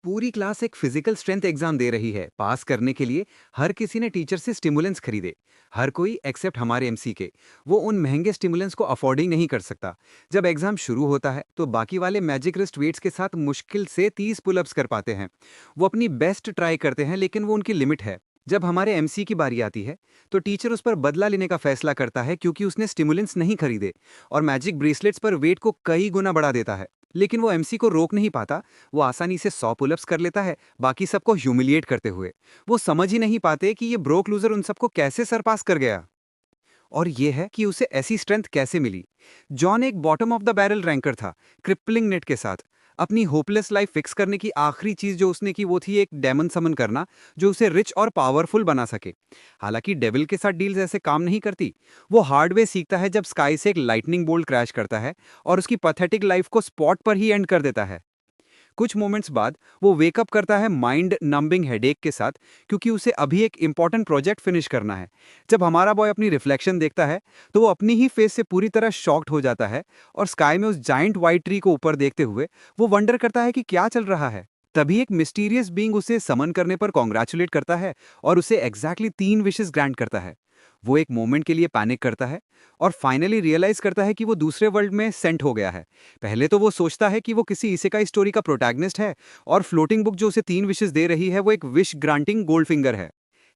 पूरी क्लास एक physical strength exam दे रही है। पास करने के लिए हर किसी ने टीचर से स्टिमुलेंट्स खरीदे। हर कोई एक्सेप्ट हमारे एमसी के। वो उन महंगे स्टिमुलेंट्स को अफोर्ड ही नहीं कर सकता। जब एग्जाम शुरू होता है तो बाकी वाले मैजिक रिस्ट वेट्स के साथ मुश्किल से 30 पुलअप्स कर पाते हैं। वो अपनी बेस्ट ट्राई करते हैं लेकिन वो उनकी लिमिट है। जब हमारे एमसी की बारी आती है तो टीचर उस पर बदला लेने का फैसला करता है क्योंकि उसने स्टिमुलेंट्स नहीं खरीदे और मैजिक ब्रेसलेट्स पर वेट को कई गुना बढ़ा देता है। लेकिन वो एमसी को रोक नहीं पाता। वो आसानी से 100 पुलअप्स कर लेता है, बाकी सबको ह्यूमिलिएट करते हुए। वो समझ ही नहीं पाते कि ये ब्रोक लूजर उन सबको कैसे सरपास कर गया। और ये है कि उसे ऐसी स्ट्रेंथ कैसे मिली। जॉन एक bottom of the barrel ranker था, क्रिपलिंग नेट के साथ। अपनी होपलेस लाइफ फिक्स करने की आखिरी चीज जो उसने की वो थी एक डेमन समन करना, जो उसे रिच और पावरफुल बना सके। हालांकि डेविल के साथ डील्स ऐसे काम नहीं करती। वो हार्डवे सीखता है जब स्काई से एक लाइटनिंग बोल्ट क्रैश करता है और उसकी पैथेटिक लाइफ को स्पॉट पर ही एंड कर देता है। कुछ मोमेंट्स बाद वो वेकअप करता है माइंड नंबिंग हेडेक के साथ, क्योंकि उसे अभी एक इंपॉर्टेंट प्रोजेक्ट फिनिश करना है। जब हमारा बॉय अपनी रिफ्लेक्शन देखता है तो वो अपनी ही फेस से पूरी तरह शॉक्ड हो जाता है और स्काई में उस जाइंट वाइट ट्री को ऊपर देखते हुए वो वंडर करता है कि क्या चल रहा है। तभी एक मिस्टीरियस बीइंग उसे समन करने पर कॉन्ग्रेचुलेट करता है और उसे एग्जैक्टली 3 विशेस ग्रांट करता है। वो एक मोमेंट के लिए पैनिक करता है और फाइनली रियलाइज करता है कि वो दूसरे वर्ल्ड में सेंट हो गया है। पहले तो वो सोचता है कि वो किसी इसेकाई स्टोरी का प्रोटैगनिस्ट है और फ्लोटिंग बुक जो उसे 3 विशेस दे रही है वो एक विश ग्रांटिंग गोल्ड फिंगर है।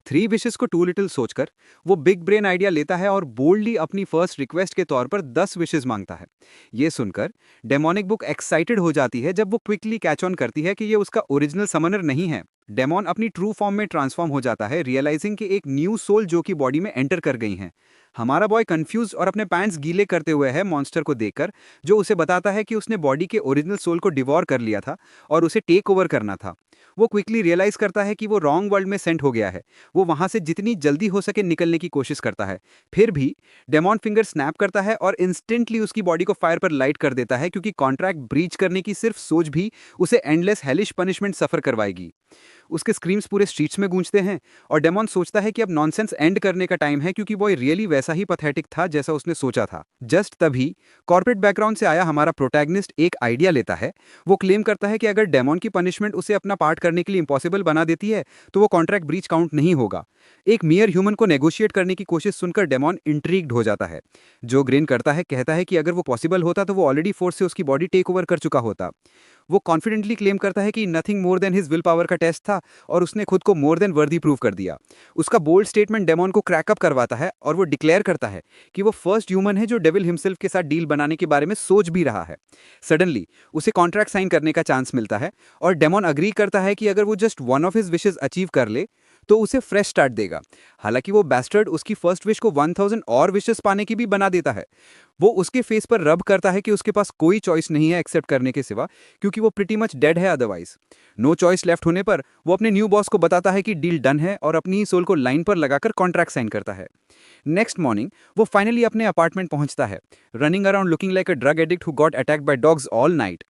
3 विशेस को टू लिटिल सोचकर वो बिग ब्रेन आइडिया लेता है और बोल्डली अपनी फर्स्ट रिक्वेस्ट के तौर पर 10 विशेस मांगता है। ये सुनकर डेमोनिक बुक एक्साइटेड हो जाती है जब वो क्विकली कैच ऑन करती है कि ये उसका ओरिजिनल समनर नहीं है। डेमोन अपनी ट्रू फॉर्म में ट्रांसफॉर्म हो जाता है, रियलाइजिंग कि एक न्यू सोल जो कि बॉडी में एंटर कर गई हैं। हमारा बॉय कंफ्यूज और अपने पैंट्स गीले करते हुए है मॉन्स्टर को देखकर, जो उसे बताता है कि उसने बॉडी के ओरिजिनल सोल को डिवॉर कर लिया था और उसे टेक ओवर करना था। वो क्विकली रियलाइज करता है कि वो रॉन्ग वर्ल्ड में सेंट हो गया है। वो वहां से जितनी जल्दी हो सके निकलने की कोशिश करता है। फिर भी डेमॉन फिंगर स्नैप करता है और इंस्टेंटली उसकी बॉडी को फायर पर लाइट कर देता है, क्योंकि कॉन्ट्रैक्ट ब्रीच करने की सिर्फ सोच भी उसे एंडलेस हेलिश पनिशमेंट सफर करवाएगी। उसके स्क्रीम्स पूरे स्ट्रीट्स में गूंजते हैं और डेमॉन सोचता है कि अब नॉनसेंस एंड करने का टाइम है, क्योंकि बॉय रियली वैसा ही पैथेटिक था जैसा उसने सोचा था। जस्ट तभी कॉर्पोरेट बैकग्राउंड से आया हमारा प्रोटैगनिस्ट एक आइडिया लेता है। वो क्लेम करता है कि अगर डेमॉन की पनिशमेंट उसे अपना पार्ट करने के लिए इम्पॉसिबल बना देती है तो वो कॉन्ट्रैक्ट ब्रीच काउंट नहीं होगा। एक मियर ह्यूमन को नेगोशिएट करने की कोशिश सुनकर डेमॉन इंट्रीग्ड हो जाता है। जो ग्रीन करता है, कहता है कि अगर वो पॉसिबल होता तो वो ऑलरेडी फोर्स से उसकी बॉडी टेक ओवर कर चुका होता। वो कॉन्फिडेंटली क्लेम करता है कि nothing more than his will power का टेस्ट था और उसने खुद को मोर देन वर्दी प्रूव कर दिया। उसका बोल्ड स्टेटमेंट डेमॉन को क्रैकअप करवाता है और वो डिक्लेयर करता है कि वो फर्स्ट ह्यूमन है जो डेविल हिमसेल्फ के साथ डील बनाने के बारे में सोच भी रहा है। सडनली उसे कॉन्ट्रैक्ट साइन करने का चांस मिलता है और डेमॉन अग्री करता है कि अगर वो just one of his wishes achieve कर ले तो उसे फ्रेश स्टार्ट देगा। हालांकि वो बैस्टर्ड उसकी फर्स्ट विश को 1000 और विशेस पाने की भी बना देता है। वो उसके फेस पर रब करता है कि उसके पास कोई चॉइस नहीं है एक्सेप्ट करने के सिवा, क्योंकि वो प्रिटी मच डेड है अदरवाइज। नो चॉइस लेफ्ट होने पर वो अपने न्यू बॉस को बताता है कि डील डन है और अपनी ही सोल को लाइन पर लगाकर कॉन्ट्रैक्ट साइन करता है। नेक्स्ट मॉर्निंग वो फाइनली अपने अपार्टमेंट पहुंचता है, running around looking like a drug addict who got attacked by dogs all night.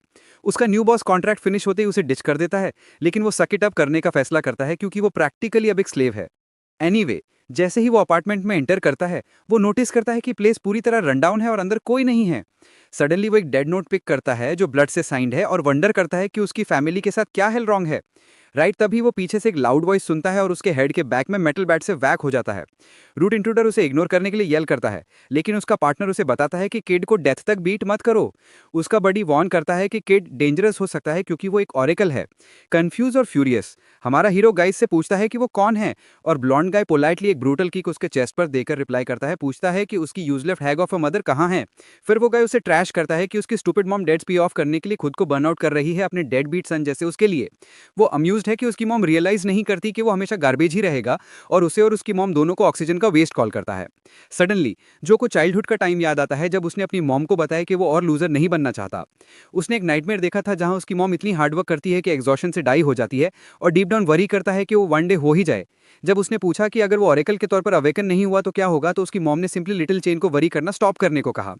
उसका न्यू बॉस कॉन्ट्रैक्ट फिनिश होते ही उसे डिच कर देता है, लेकिन वो सक इट अप करने का फैसला करता है क्योंकि वो प्रैक्टिकली अब एक स्लेव है। एनीवे, जैसे ही वो अपार्टमेंट में एंटर करता है वो नोटिस करता है कि प्लेस पूरी तरह रन डाउन है और अंदर कोई नहीं है। सडनली वो एक डेड नोट पिक करता है जो ब्लड से साइंड है और वंडर करता है कि उसकी फैमिली के साथ क्या हेल रॉन्ग है। राइट तभी वो पीछे से एक लाउड वॉइस सुनता है और उसके हेड के बैक में मेटल बैट से वैक हो जाता है। रूट इंट्रूडर उसे इग्नोर करने के लिए येल करता है, लेकिन उसका पार्टनर उसे बताता है कि किड को डेथ तक बीट मत करो। उसका बडी वॉर्न करता है कि किड डेंजरस हो सकता है क्योंकि वो एक ऑरेकल है। कंफ्यूज और फ्यूरियस हमारा हीरो गाइस से पूछता है कि वो कौन है, और ब्लॉन्ड गाय पोलाइटली एक ब्रूटल किक उसके चेस्ट पर देकर रिप्लाई करता है, पूछता है कि उसकी useless hag of a mother कहाँ है। फिर वो गाय उसे ट्रैश करता है कि उसकी स्टूपिड मॉम डेड्स पी ऑफ करने के लिए खुद को बर्न आउट कर रही है अपने डेड बीट सन जैसे उसके लिए। वो अम्यूज्ड है कि उसकी मॉम रियलाइज नहीं करती कि वो हमेशा गार्बेज ही रहेगा और उसे और उसकी मॉम दोनों को ऑक्सीजन का वेस्ट कॉल करता है। सडनली जो को चाइल्डहुड का टाइम याद आता है जब उसने अपनी मॉम को बताया कि वो और लूजर नहीं बनना चाहता। उसने एक नाइटमेयर देखा था जहां उसकी मॉम इतनी हार्डवर्क करती है कि एग्जॉशन से डाई हो जाती है और डीप डाउन वरी करता है कि वो वन डे हो ही जाए। जब उसने पूछा कि अगर वो ऑरेकल के तौर पर अवेकन नहीं हुआ तो क्या होगा, तो उसकी मॉम ने सिंपली लिटिल चेन को वरी करना स्टॉप करने को कहा।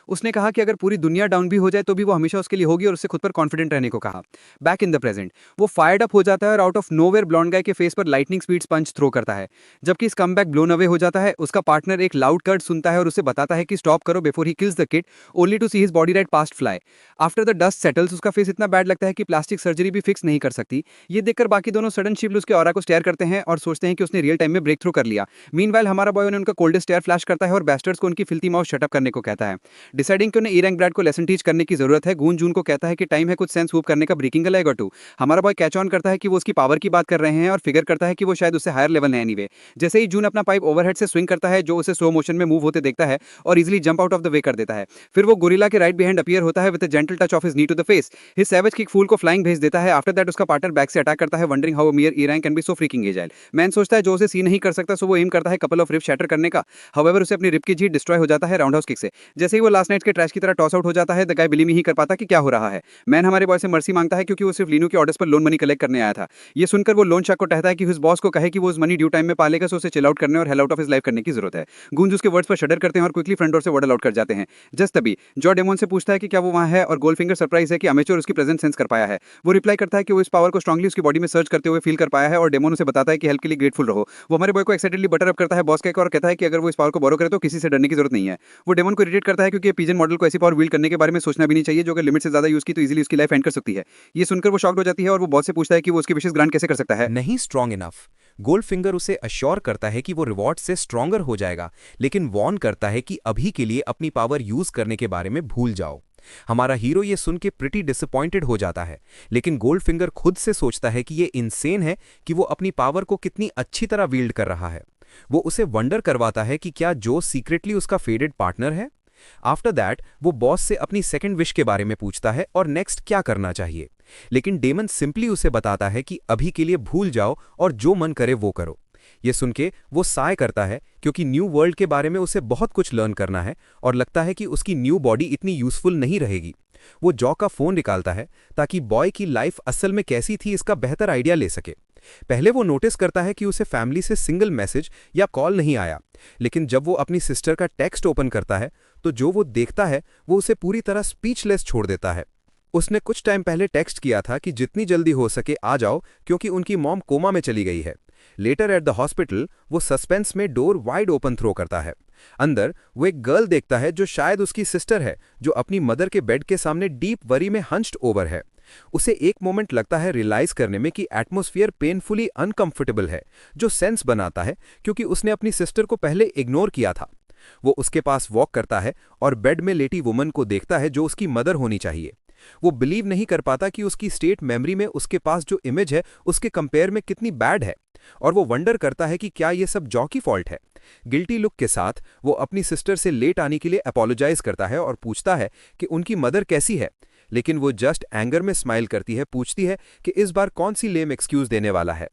उसने कहा कि अगर पूरी दुनिया डाउन भी हो जाए तो भी वो हमेशा उसके लिए होगी और उससे खुद पर कॉन्फिडेंट रहने को कहा। बैक इन द प्रेजेंट वो फायर्ड अप हो जाता है और आउट ऑफ नोवेयर ब्लॉन्ड गाय के फेस पर लाइटनिंग स्पीड पंच थ्रो करता है। जबकि इस कमबैक ब्लोन अवे हो जाता है, उसका पार्टनर एक लाउड कर्ट सुनता है और उसे बताता है कि स्टॉप करो before he kills the kid, only to see his body right past fly. After the dust settles उसका फेस इतना बैड लगता है कि प्लास्टिक सर्जरी भी फिक्स नहीं कर सकती। ये देखकर बाकी दोनों सडन शिफ्ट उसके ऑरा को स्टेयर करते हैं और सोचते हैं कि उसने रियल टाइम में ब्रेक थ्रू कर लिया। मीनवाइल हमारा बॉय उन्हें उनका कोल्डेस्ट स्टेयर फ्लैश करता है और बैस्टर्स को उनकी फिल्थी माउथ शटअप करने को कहता है। डिसाइडिंग कि उन्हें ई रैंक ब्रैड को लेसन टीच करने की जरूरत है, गून जून को कहता है कि टाइम है कुछ सेंस वूप करने का, ब्रेकिंग का लेग और टू। हमारा बॉय कैच ऑन करता है कि वो उसकी पावर की बात कर रहे हैं और फिगर करता है कि वो शायद उससे हायर लेवल है एनीवे। जैसे ही जून अपना पाइप ओवरहेड से स्विंग करता है, जो उसे स्लो मोशन में मूव होते देखता है और easily jump out of the way कर देता है। फिर वो गोरिल्ला के राइट बिहाइंड अपीयर होता है with a gentle touch of his knee to the face. His savage kick fool को फ्लाइंग भेज देता है। आफ्टर दैट उसका पार्टनर बैक से अटैक करता है, wondering how mere E rank can be so freaking agile. Man सोचता है जो उसे सी नहीं कर सकता, सो वो एम करता है कपल ऑफ रिप शैटर करने का। हाउएवर उसे अपनी रिप की जीत डिस्ट्रॉय हो जाता है राउंड हाउस किक से। जैसे ही वो लास्ट नाइट के ट्रैश की तरह टॉस आउट हो जाता है, द गाय बिलीव नहीं कर पाता कि क्या हो रहा है। मैन हमारे बॉय से मर्सी मांगता है क्योंकि वो सिर्फ लीनू के ऑर्डर्स पर लोन मनी कलेक्ट करने आया था। ये सुनकर वो लोन शार्क को कहता है कि उस बॉस को कहे कि वो उस मनी ड्यू टाइम में पालेगा, सो उसे चिल आउट करने और hell out of his life करने की जरूरत है। गूंज उसके वर्ड्स पर शडर करते हैं और क्विकली फ्रंट डोर से वॉडल आउट कर जाते हैं। जस्ट तभी जॉ डेमोन से पूछता है कि क्या वो वहां है और गोल्डफिंगर सरप्राइज है कि अमेचोर उसकी प्रेजेंस सेंस कर पाया है। वो रिप्लाई करता है कि वो इस पावर को स्ट्रांगली उसकी बॉडी में सर्च करते हुए फील कर पाया है और डेमोन उसे बताता है कि हेल्प के लिए ग्रेटफुल रहो। वो हमारे बॉय को एक्साइटेडली बटर अप करता है बॉस कहकर और कहता है कि अगर वो इस पावर को बोरो करे तो किसी से डरने की जरूरत नहीं है। वो डेमोन को इरिटेट करता है क्योंकि पिजन मॉडल को ऐसी पावर विल्ड करने के बारे में सोचना भी नहीं चाहिए जो अगर लिमिट से ज्यादा यूज की तो इजीली उसकी लाइफ एंड कर सकती है। ये सुनकर वो शॉक्ड हो जाती है और वो बॉस से पूछता है कि वो उसकी विशेष ग्रांट कैसे कर सकता है। नहीं स्ट्रांग इनफ। गोल्डफिंगर उसे अश्योर करता है कि वो रिवॉर्ड से स्ट्रांगर हो जाएगा, लेकिन वॉर्न करता है कि अभी के लिए अपनी पावर यूज करने के बारे में भूल जाओ। हमारा हीरो ये सुन के प्रिटी डिसअपॉइंटेड हो जाता है, लेकिन गोल्डफिंगर खुद से सोचता है कि ये इनसेन है कि वो अपनी पावर को कितनी अच्छी तरह वील्ड कर रहा है। वो उसे वंडर करवाता है कि क्या जो सीक्रेटली उसका फेडेड पार्टनर है। आफ्टर दैट वो बॉस से अपनी सेकंड विश के बारे में पूछता है और नेक्स्ट क्या करना चाहिए, लेकिन डेमन सिंपली उसे बताता है कि अभी के लिए भूल जाओ और जो मन करे वो करो। ये सुन के वो साय करता है क्योंकि न्यू वर्ल्ड के बारे में उसे बहुत कुछ लर्न करना है और लगता है कि उसकी न्यू बॉडी इतनी यूजफुल नहीं रहेगी। वो जॉ का फोन निकालता है ताकि बॉय की लाइफ असल में कैसी थी इसका बेहतर आइडिया ले सके। पहले वो नोटिस करता है कि उसे फैमिली से सिंगल मैसेज या कॉल नहीं आया, लेकिन जब वो अपनी सिस्टर का टेक्स्ट ओपन करता है तो जो वो देखता है वो उसे पूरी तरह स्पीचलेस छोड़ देता है। उसने कुछ टाइम पहले टेक्स्ट किया था कि जितनी जल्दी हो सके आ जाओ क्योंकि उनकी मॉम कोमा में चली गई है। लेटर एट द हॉस्पिटल वो सस्पेंस में डोर वाइड ओपन थ्रो करता है। अंदर वो एक गर्ल देखता है जो शायद उसकी सिस्टर है, जो अपनी मदर के बेड के सामने डीप वरी में हंच्ड ओवर है। उसे एक मोमेंट लगता है रियलाइज करने में कि एटमॉस्फेयर पेनफुली अनकंफर्टेबल है, जो सेंस बनाता है क्योंकि उसने अपनी सिस्टर को पहले इग्नोर किया था। वो उसके पास वॉक करता है और बेड में लेटी वुमन को देखता है जो उसकी मदर होनी चाहिए। वो बिलीव नहीं कर पाता कि उसकी स्टेट मेमोरी में उसके पास जो इमेज है उसके कंपेयर में कितनी बैड है, और वो वंडर करता है कि क्या ये सब जॉ की फॉल्ट है। गिल्टी लुक के साथ वो अपनी सिस्टर से लेट आने के लिए अपोलोजाइज करता है और पूछता है कि उनकी मदर कैसी है, लेकिन वो जस्ट एंगर में स्माइल करती है, पूछती है कि इस बार कौन सी लेम एक्सक्यूज देने वाला है।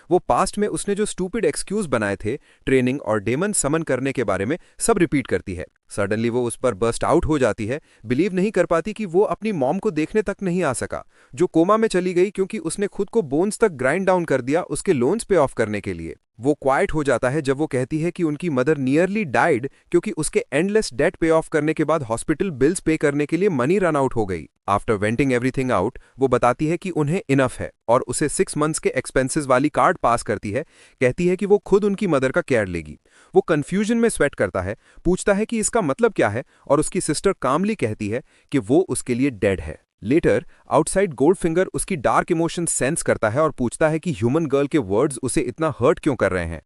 वो पास्ट में उसने जो स्टूपिड एक्सक्यूज बनाए थे ट्रेनिंग और डेमन समन करने के बारे में सब रिपीट करती है। सडनली वो उस पर बर्स्ट आउट हो जाती है, बिलीव नहीं कर पाती कि वो अपनी मॉम को देखने तक नहीं आ सका, जो कोमा में चली गई क्योंकि उसने खुद को बोन्स तक ग्राइंड डाउन कर दिया उसके लोन्स पे ऑफ करने के लिए। वो क्वाइट हो जाता है जब वो कहती है कि उनकी मदर नियरली डाइड क्योंकि उसके एंडलेस डेट पे ऑफ करने के बाद हॉस्पिटल बिल्स पे करने के लिए मनी रन आउट हो गई। आफ्टर वेंटिंग एवरीथिंग आउट वो बताती है कि उन्हें इनफ है और उसे 6 मंथ्स के एक्सपेंसेस वाली कार्ड पास करती है। कहती है कि वो खुद उनकी मदर का केयर लेगी। वो कंफ्यूजन में स्वेट करता है, पूछता है कि इसका मतलब क्या है, और उसकी सिस्टर कामली कहती है कि वो उसके लिए डेड है। लेटर आउटसाइड गोल्डफिंगर उसकी डार्क इमोशन सेंस करता है और पूछता है कि ह्यूमन गर्ल के वर्ड्स उसे इतना हर्ट क्यों कर रहे हैं।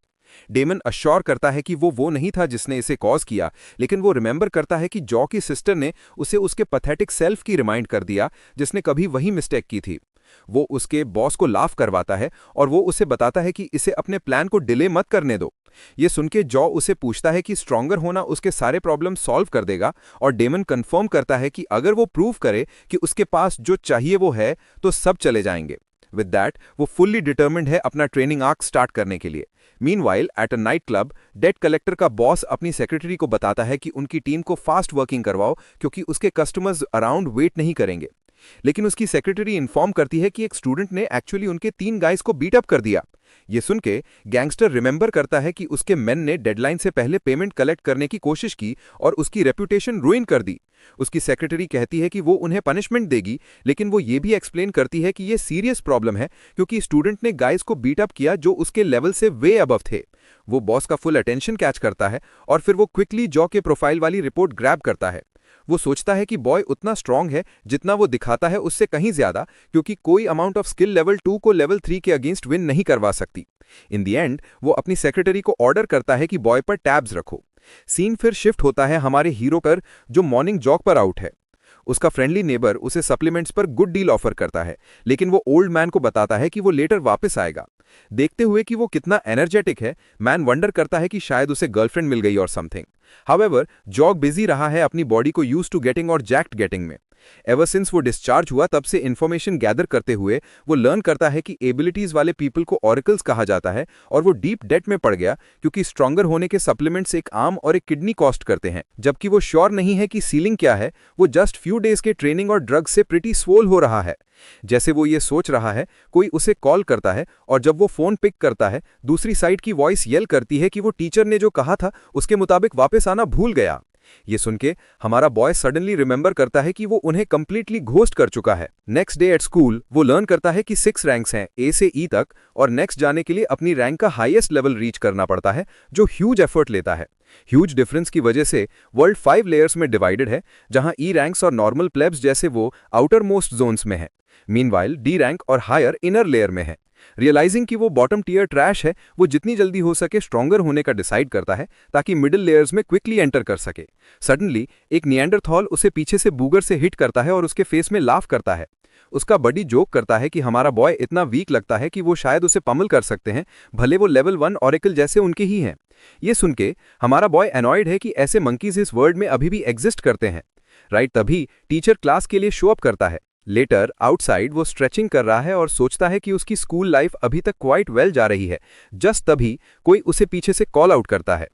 डेमन अश्योर करता है कि वो नहीं था जिसने इसे कॉज किया, लेकिन वो रिमेंबर करता है कि जॉ की सिस्टर ने उसे उसके पैथेटिक सेल्फ की रिमाइंड कर दिया जिसने कभी वही मिस्टेक की थी। वो उसके बॉस को लाफ करवाता है और वो उसे बताता है कि इसे अपने प्लान को डिले मत करने दो। ये सुन के जॉ उसे पूछता है कि स्ट्रॉन्गर होना उसके सारे प्रॉब्लम सॉल्व कर देगा, और डेमन कंफर्म करता है कि अगर वो प्रूव करे कि उसके पास जो चाहिए वो है तो सब चले जाएंगे। विद दैट वो फुल्ली डिटर्मिन्ड है अपना ट्रेनिंग आर्क स्टार्ट करने के लिए। Meanwhile at a night club debt collector का बॉस अपनी सेक्रेटरी को बताता है कि उनकी टीम को फास्ट वर्किंग करवाओ क्योंकि उसके कस्टमर्स अराउंड वेट नहीं करेंगे। लेकिन उसकी सेक्रेटरी इन्फॉर्म करती है कि एक स्टूडेंट ने एक्चुअली उनके 3 गाइस को बीट अप कर दिया। ये सुन के गैंगस्टर रिमेंबर करता है कि उसके मेन ने डेडलाइन से पहले पेमेंट कलेक्ट करने की कोशिश की और उसकी रेपुटेशन रुइन कर दी। उसकी सेक्रेटरी कहती है कि वो उन्हें पनिशमेंट देगी, लेकिन वो ये भी एक्सप्लेन करती है कि ये सीरियस प्रॉब्लम है क्योंकि स्टूडेंट ने गाइस को बीट अप किया जो उसके लेवल से वे अबव थे। वो बॉस का फुल अटेंशन कैच करता है और फिर वो क्विकली जॉ के प्रोफाइल वाली रिपोर्ट ग्रैब करता है। वो सोचता है कि बॉय उतना स्ट्रांग है जितना वो दिखाता है उससे कहीं ज्यादा, क्योंकि कोई अमाउंट ऑफ स्किल लेवल 2 को लेवल 3 के अगेंस्ट विन नहीं करवा सकती। इन दी एंड वो अपनी सेक्रेटरी को ऑर्डर करता है कि बॉय पर टैब्स रखो। सीन फिर शिफ्ट होता है हमारे हीरो पर, जो मॉर्निंग जॉग पर आउट है। उसका फ्रेंडली नेबर उसे सप्लीमेंट्स पर गुड डील ऑफर करता है, लेकिन वो ओल्ड मैन को बताता है कि वो लेटर वापस आएगा। देखते हुए कि वो कितना एनर्जेटिक है, मैन वंडर करता है कि शायद उसे गर्लफ्रेंड मिल गई और समथिंग। हाउएवर, जॉग बिजी रहा है अपनी बॉडी को यूज टू गेटिंग और जैक्ट गेटिंग में। एवर सिंस वो डिस्चार्ज हुआ तब से इन्फॉर्मेशन गैदर करते हुए वो लर्न करता है कि एबिलिटीज वाले पीपल को ऑरिकल्स कहा जाता है, और वो डीप डेट में पड़ गया क्योंकि स्ट्रॉन्गर होने के सप्लीमेंट्स एक आर्म और एक किडनी कॉस्ट करते हैं, जबकि वो श्योर नहीं है कि सीलिंग क्या है। वो जस्ट फ्यू डेज के ट्रेनिंग और ड्रग्स से प्रिटी स्वोल हो रहा है। जैसे वो ये सोच रहा है, कोई उसे कॉल करता है और जब वो फोन पिक करता है, दूसरी साइड की वॉइस येल करती है कि वो टीचर ने जो कहा था उसके मुताबिक वापस आना भूल गया। ये सुन के हमारा बॉय सडनली रिमेंबर करता है कि वो उन्हें कंप्लीटली घोस्ट कर चुका है। नेक्स्ट डे एट स्कूल वो लर्न करता है कि 6 रैंक्स हैं ए से ई तक, और नेक्स्ट जाने के लिए अपनी रैंक का हाईएस्ट लेवल रीच करना पड़ता है, जो ह्यूज एफर्ट लेता है। ह्यूज डिफरेंस की वजह से वर्ल्ड 5 लेयर्स में डिवाइडेड है, जहां ई रैंक्स और नॉर्मल प्लेब्स जैसे वो आउटर मोस्ट जोन्स में है। मीनवाइल डी रैंक और हायर इनर लेयर में है। रियलाइजिंग कि वो बॉटम टीयर ट्रैश है, वो जितनी जल्दी हो सके स्ट्रॉन्गर होने का डिसाइड करता है ताकि मिडिल लेयर्स में क्विकली एंटर कर सके। सडनली एक निएंडरथॉल उसे पीछे से बूगर से हिट करता है और उसके फेस में लाफ करता है। उसका बडी जोक करता है कि हमारा बॉय इतना वीक लगता है कि वो शायद उसे पमल कर सकते हैं, भले वो लेवल 1 ऑरेकल जैसे उनके ही हैं। ये सुन के हमारा बॉय एनॉयड है कि ऐसे मंकीज इस वर्ल्ड में अभी भी एग्जिस्ट करते हैं। राइट तभी टीचर क्लास के लिए शो अप करता है। लेटर आउटसाइड वो स्ट्रेचिंग कर रहा है और सोचता है कि उसकी स्कूल लाइफ अभी तक क्वाइट वेल जा रही है। जस्ट तभी कोई उसे पीछे से कॉल आउट करता है।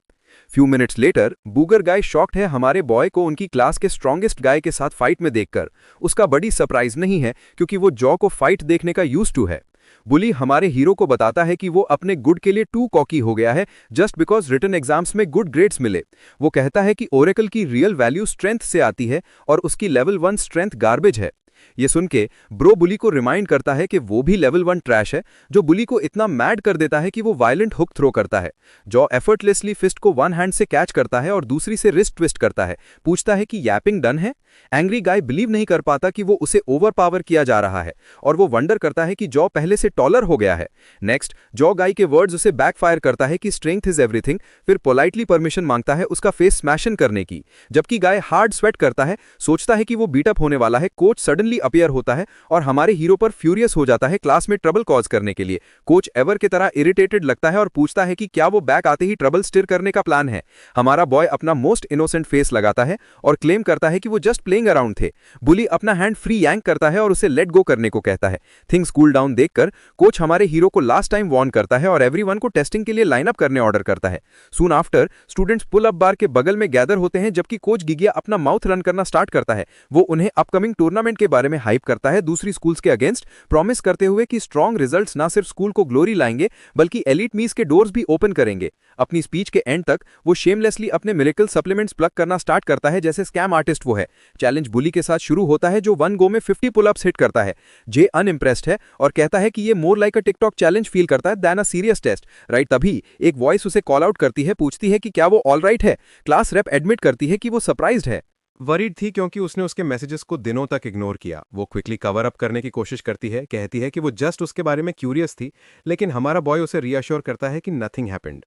फ्यू मिनट्स लेटर बूगर गाय शॉक्ड है हमारे बॉय को उनकी क्लास के स्ट्रॉन्गेस्ट गाय के साथ फाइट में देखकर। उसका बड़ी सरप्राइज नहीं है क्योंकि वो जॉ को फाइट देखने का यूज टू है। बुली हमारे हीरो को बताता है कि वो अपने गुड के लिए टू कॉकी हो गया है जस्ट बिकॉज रिटन एग्जाम्स में गुड ग्रेड्स मिले। वो कहता है कि ओरेकल की रियल वैल्यू स्ट्रेंथ से आती है और उसकी लेवल 1 स्ट्रेंथ गार्बेज है। ये सुन के ब्रो बुली को रिमाइंड करता है कि वो भी लेवल 1 ट्रैश है, जो बुली को इतना मैड कर देता है कि वो वायलेंट हुक थ्रो करता है। जॉ एफर्टलेसली फिस्ट को वन हैंड से कैच करता है और दूसरी से रिस्ट ट्विस्ट करता है। पूछता है कि यैपिंग डन है। एंग्री गाय बिलीव नहीं कर पाता कि वो उसे ओवर पावर किया जा रहा है, और वो वंडर करता है कि जॉ पहले से टॉलर हो गया है। नेक्स्ट जॉ गाय के वर्ड्स उसे बैकफायर करता है कि स्ट्रेंथ इज एवरीथिंग, फिर पोलाइटली परमिशन मांगता है उसका फेस स्मैशन करने की, जबकि गाय हार्ड स्वेट करता है। सोचता है कि वो बीटअप होने वाला है। कोच सडनली अपीयर होता है और हमारे हीरो पर फ्यूरियस हो जाता है क्लास में ट्रबल कॉज करने के लिए। कोच एवर की तरह इरिटेटेड लगता है और पूछता है कि क्या वो बैक आते ही ट्रबल स्टिर करने का प्लान है। हमारा बॉय अपना मोस्ट इनोसेंट फेस लगाता है और क्लेम करता है कि वो जस्ट प्लेइंग अराउंड थे। बुली अपना हैंड फ्री यांक करता है और उसे लेट गो करने को कहता है। थिंग्स कूल डाउन देखकर कोच हमारे हीरो को लास्ट टाइम वार्न करता है और एवरीवन को टेस्टिंग के लिए लाइन अप करने ऑर्डर करता है। Soon after students pull up bar के बगल में गैदर होते हैं, जबकि कोच गिगिया अपना माउथ रन करना स्टार्ट करता है। वो उन्हें अपकमिंग टूर्नामेंट के बारे में हाइप करता है दूसरी स्कूल्स के अगेंस्ट, प्रॉमिस करते हुए कि स्ट्रॉन्ग रिजल्ट्स ना सिर्फ स्कूल को ग्लोरी लाएंगे बल्कि एलीट मीज के डोर्स भी ओपन करेंगे। अपनी स्पीच के एंड तक वो शेमलेसली अपने मिरेकल सप्लीमेंट्स प्लग करना स्टार्ट करता है जैसे स्कैम आर्टिस्ट वो है। चैलेंज बुली के साथ शुरू होता है, जो 1 गो में 50 पुलअप्स हिट करता है। जे अनइम्प्रेस्ड है और कहता है कि ये more like a TikTok challenge feel करता है than a serious test. Right तभी एक वॉइस उसे कॉल आउट करती है, पूछती है कि क्या वो ऑल राइट है। क्लास रेप एडमिट करती है कि वो सरप्राइज्ड है, वरीड थी क्योंकि उसने उसके मैसेजेस को दिनों तक इग्नोर किया। वो क्विकली कवर अप करने की कोशिश करती है, कहती है कि वो जस्ट उसके बारे में क्यूरियस थी, लेकिन हमारा बॉय उसे रीअश्योर करता है कि नथिंग हैपेंड।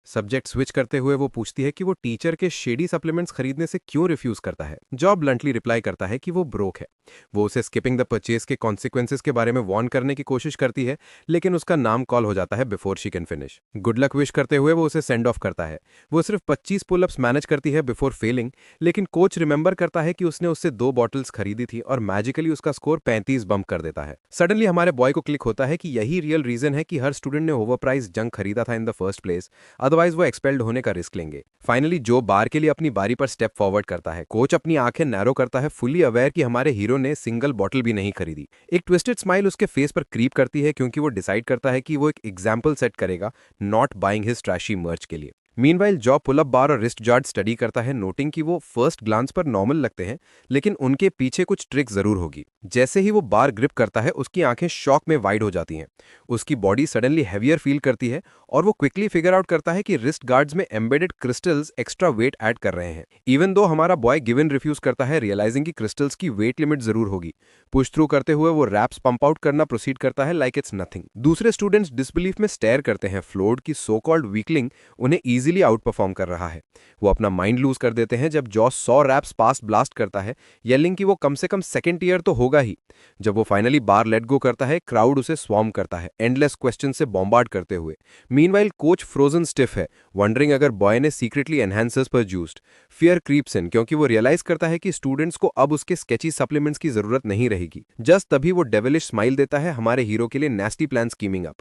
सब्जेक्ट स्विच करते हुए वो पूछती है कि वो टीचर के शेडी सप्लीमेंट्स खरीदने से क्यों रिफ्यूज करता है। जॉब ब्लंटली रिप्लाई करता है कि वो ब्रोक है। वो उसे स्किपिंग द परचेज के कॉन्सिक्वेंसेस के बारे में वार्न करने की कोशिश करती है, लेकिन उसका नाम कॉल हो जाता है before she can finish. Good luck wish करते हुए वो उसे सेंड ऑफ करता है। वो सिर्फ 25 पुलअप्स मैनेज करती है बिफोर फेलिंग, लेकिन कोच रिमेंबर करता है कि उसने उससे 2 बॉटल्स खरीदी थी और मैजिकली उसका स्कोर 35 बम्प कर देता है। सडनली हमारे बॉय को क्लिक होता है कि यही रियल रीजन है कि हर स्टूडेंट ने ओवरप्राइज जंक खरीदा था in the first place, otherwise वो एक्सपेल्ड होने का रिस्क लेंगे। फाइनली जो बार के लिए अपनी बारी पर स्टेप फॉरवर्ड करता है, कोच अपनी आंखें नैरो करता है, फुली अवेयर कि हमारे हीरो ने सिंगल बॉटल भी नहीं खरीदी। एक ट्विस्टेड स्माइल उसके फेस पर क्रीप करती है क्योंकि वो डिसाइड करता है कि वो एक एग्जाम्पल सेट करेगा नॉट बाइंग हिज ट्रैशी मर्च के लिए। मीनवाइल जॉ पुलअप बार और रिस्ट गार्ड स्टडी करता है, नोटिंग कि वो फर्स्ट ग्लांस पर नॉर्मल लगते हैं लेकिन उनके पीछे कुछ ट्रिक जरूर होगी। जैसे ही वो बार ग्रिप करता है उसकी आंखें शॉक में वाइड हो जाती हैं, उसकी बॉडी सडनली हैवियर फील करती है और वो क्विकली फिगर आउट करता है कि रिस्ट गार्ड्स में embedded crystals extra weight add कर रहे हैं। इवन दो हमारा बॉय गिवन रिफ्यूज करता है, रियलाइजिंग कि क्रिस्टल्स की वेट लिमिट जरूर होगी। पुश थ्रू करते हुए वो रैप्स पंप आउट करना प्रोसीड करता है लाइक इट्स नथिंग। दूसरे स्टूडेंट्स डिसबिलीफ में स्टेयर करते हैं, फ्लोर्ड की सो कॉल्ड वीकलिंग उन्हें इजीली आउट परफॉर्म कर रहा है। वो अपना माइंड लूज कर देते हैं जब जॉ 100 रैप्स पास ब्लास्ट करता है, येलिंग कि वो कम से कम सेकंड टीयर तो होगा ही। जब वो फाइनली बार लेट गो करता है, क्राउड उसे स्वॉर्म करता है, एंडलेस क्वेश्चन से बॉम्बार्ड करते हुए। मीनवाइल कोच फ्रोजन स्टिफ है, वंडरिंग अगर बॉय ने सीक्रेटली एनहांसर्स पर यूज्ड। फियर क्रीप्स इन क्योंकि वो रियलाइज करता है कि स्टूडेंट्स को अब उसके स्केची सप्लीमेंट्स की जरूरत नहीं रहेगी। जस्ट तभी वो डेविलिश स्माइल देता है, हमारे हीरो के लिए nasty plan scheming up.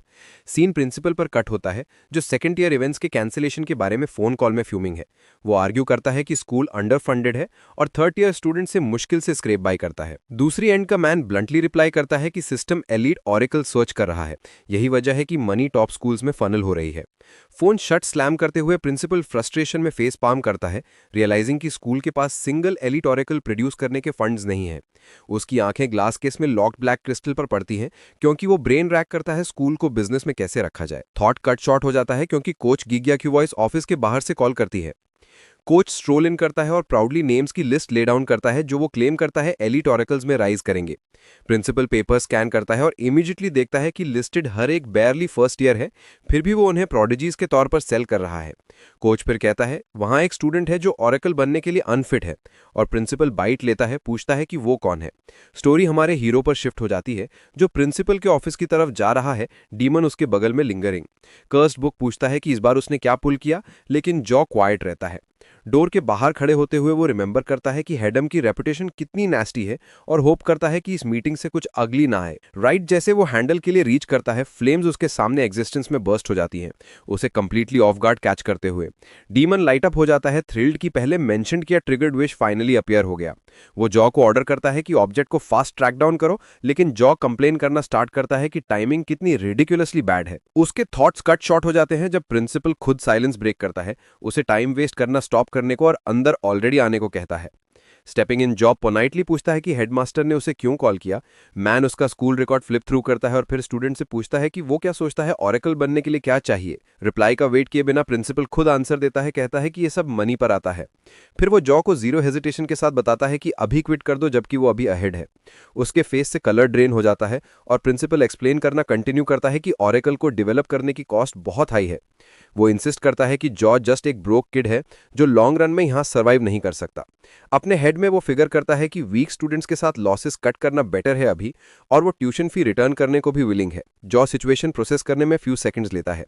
Scene principal पर कट होता है जो सेकंड ईयर इवेंट्स के कैंसिलेशन के बारे में फोन कॉल में फ्यूमिंग है। वो आर्ग्यू करता है कि स्कूल अंडर फंडेड है और थर्ड ईयर स्टूडेंट से मुश्किल से स्क्रेप बाय करता है। दूसरी एंड का मैन ब्लंटली रिप्लाई करता है कि सिस्टम एलीट ऑरेकल सर्च कर रहा है, यही वजह है कि मनी टॉप स्कूल्स में फनल हो रही है। फोन शट स्लैम करते हुए प्रिंसिपल फ्रस्ट्रेशन में फेस पाम करता है, रियलाइजिंग कि स्कूल के पास सिंगल एलीट ऑरेकल प्रोड्यूस करने के फंड्स नहीं हैं। उसकी आंखें ग्लास केस में लॉक्ड ब्लैक क्रिस्टल पर पड़ती हैं क्योंकि वो ब्रेन रैक करता है स्कूल को बिजनेस में कैसे रखा जाए। थॉट कट शॉर्ट हो जाता है क्योंकि कोच गिग्या की वॉइस ऑफिस के बाहर से कॉल करती है। कोच स्ट्रोल इन करता है और प्राउडली नेम्स की लिस्ट ले डाउन करता है जो वो क्लेम करता है एलीट ऑरेकल्स में राइज करेंगे। प्रिंसिपल पेपर स्कैन करता है और इमीडिएटली देखता है कि लिस्टेड हर एक बैरली फर्स्ट ईयर है, फिर भी वो उन्हें प्रोडिजीज के तौर पर सेल कर रहा है। कोच फिर कहता है वहां एक स्टूडेंट है जो ऑरेकल बनने के लिए अनफिट है और प्रिंसिपल बाइट लेता है, पूछता है कि वो कौन है। स्टोरी हमारे हीरो पर शिफ्ट हो जाती है जो प्रिंसिपल के ऑफिस की तरफ जा रहा है, डीमन उसके बगल में लिंगरिंग। कर्स्ड बुक पूछता है कि इस बार उसने क्या पुल किया, लेकिन जॉ क्वाइट रहता है। डोर के बाहर खड़े होते हुए वो रिमेंबर करता है कि हेडम की रेपुटेशन कितनी नेस्टी है और होप करता है कि इस मीटिंग से कुछ अगली ना आए। राइट जैसे वो हैंडल के लिए रीच करता है, फ्लेम्स उसके सामने एग्जिस्टेंस में बर्स्ट हो जाती हैं, उसे कंप्लीटली ऑफ गार्ड कैच करते हुए। डीमन लाइट अप हो जाता है, थ्रिल्ड की पहले मेंशन किया ट्रिगर्ड विश फाइनली अपीयर हो गया। वो जॉ को ऑर्डर करता है कि ऑब्जेक्ट को फास्ट ट्रैक डाउन करो, लेकिन जॉ कंप्लेन करना स्टार्ट करता है कि टाइमिंग कितनी रिडिकुलसली बैड है। उसके थॉट्स कट शॉर्ट हो जाते हैं जब प्रिंसिपल खुद साइलेंस ब्रेक करता है, उसे टाइम वेस्ट करना स्टॉप करने को और अंदर ऑलरेडी आने को कहता है। स्टेपिंग इन जॉब पोलाइटली पूछता है कि हेडमास्टर ने उसे क्यों कॉल किया। मैन उसका स्कूल रिकॉर्ड फ्लिप थ्रू करता है और फिर स्टूडेंट से पूछता है कि वो क्या सोचता है ऑरेकल बनने के लिए क्या चाहिए। रिप्लाई का वेट किए बिना प्रिंसिपल खुद आंसर देता है, कहता है कि ये सब मनी पर आता है। फिर वो जॉ को जीरो हेजिटेशन के साथ बताता है कि अभी क्विट कर दो जबकि वो अभी अहेड है। उसके फेस से कलर ड्रेन हो जाता है और प्रिंसिपल एक्सप्लेन करना कंटिन्यू करता है कि ऑरेकल को डेवलप करने की कॉस्ट बहुत हाई है। वो इंसिस्ट करता है कि जॉ जस्ट एक ब्रोक किड है जो लॉन्ग रन में यहां सर्वाइव नहीं कर सकता। अपने हेड में वो फिगर करता है कि वीक स्टूडेंट्स के साथ लॉसेस कट करना बेटर है अभी, और वो ट्यूशन फी रिटर्न करने को भी विलिंग है। जॉ सिचुएशन प्रोसेस करने में फ्यू सेकंड्स लेता है।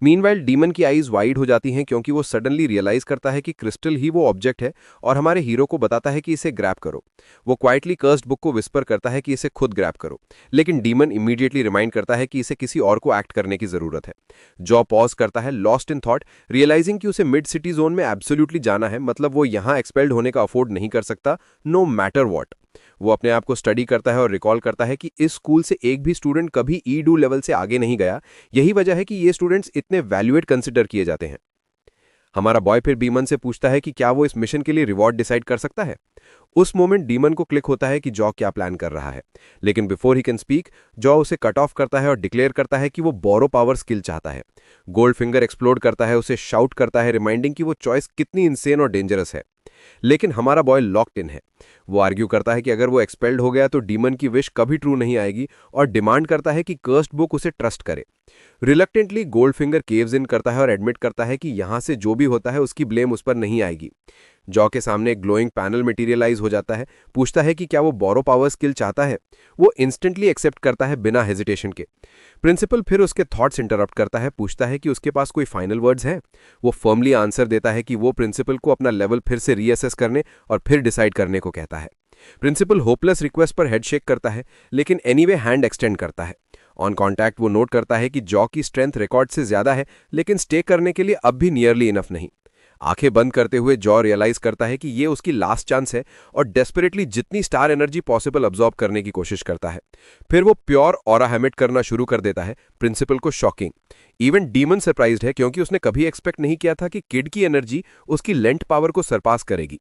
मीनवाइल डीमन की आईज वाइड हो जाती हैं क्योंकि वो सडनली रियलाइज करता है कि क्रिस्टल ही वो ऑब्जेक्ट है और हमारे हीरो को बताता है कि इसे ग्रैब करो। वो क्वाइटली कर्स्ड बुक को विस्पर करता है कि इसे खुद ग्रैब करो, लेकिन डीमन इमीडिएटली रिमाइंड करता है कि इसे किसी और को एक्ट करने की जरूरत है। जॉ पॉज करता है, लॉस्ट इन थॉट, रियलाइजिंग कि उसे मिड सिटी जोन में एब्सोल्युटली जाना है, मतलब वो यहां एक्सपेल्ड होने का अफोर्ड नहीं कर सकता, नो मैटर व्हाट। वो अपने आप को स्टडी करता है और रिकॉल करता है कि इस स्कूल से एक भी स्टूडेंट कभी ई-डू लेवल से आगे नहीं गया, यही वजह है कि ये स्टूडेंट्स इतने वैल्यूएट कंसिडर किए जाते हैं। हमारा बॉय फिर डीमन से पूछता है कि क्या वो इस मिशन के लिए रिवॉर्ड डिसाइड कर सकता है। उस मोमेंट डीमन को क्लिक होता है कि जॉ क्या प्लान कर रहा है, लेकिन before he can speak jaw उसे कट ऑफ करता है और डिक्लेयर करता है कि वो बोरो पावर स्किल चाहता है। गोल्ड फिंगर एक्सप्लोड करता है, उसे शाउट करता है, रिमाइंडिंग कि वो चॉइस कितनी इंसेन और डेंजरस है। लेकिन हमारा बॉय लॉक्ड इन है। वो आर्ग्यू करता है कि अगर वो एक्सपेल्ड हो गया तो डीमन की विश कभी ट्रू नहीं आएगी और डिमांड करता है कि कर्स्ड बुक उसे ट्रस्ट करे। रिलक्टेंटली गोल्ड फिंगर केव्स इन करता है और एडमिट करता है कि यहां से जो भी होता है उसकी ब्लेम उस पर नहीं आएगी। जॉ के सामने एक ग्लोइंग पैनल मटेरियलाइज हो जाता है, पूछता है कि क्या वो बोरो पावर स्किल चाहता है। वो इंस्टेंटली एक्सेप्ट करता है बिना हेजिटेशन के। प्रिंसिपल फिर उसके थॉट्स इंटरप्ट करता है, पूछता है कि उसके पास कोई फाइनल वर्ड्स हैं। वो फर्मली आंसर देता है कि वो प्रिंसिपल को अपना लेवल फिर से रीअसेस करने और फिर डिसाइड करने को कहता है। प्रिंसिपल होपलेस रिक्वेस्ट पर हेड शेक करता है, लेकिन एनीवे हैंड एक्सटेंड करता है ऑन कॉन्टैक्ट वो नोट करता है कि जॉ की स्ट्रेंथ रिकॉर्ड से ज्यादा है, लेकिन स्टे करने के लिए अब भी नियरली इनफ नहीं। आंखें बंद करते हुए जॉ रियलाइज करता है कि ये उसकी लास्ट चांस है और डेस्परेटली जितनी स्टार एनर्जी पॉसिबल अब्सॉर्ब करने की कोशिश करता है। फिर वो प्योर ऑरा हेमिट करना शुरू कर देता है, प्रिंसिपल को शॉकिंग। इवन डीमन सरप्राइज्ड है क्योंकि उसने कभी एक्सपेक्ट नहीं किया था कि किड की एनर्जी उसकी लेंथ पावर को सरपास करेगी।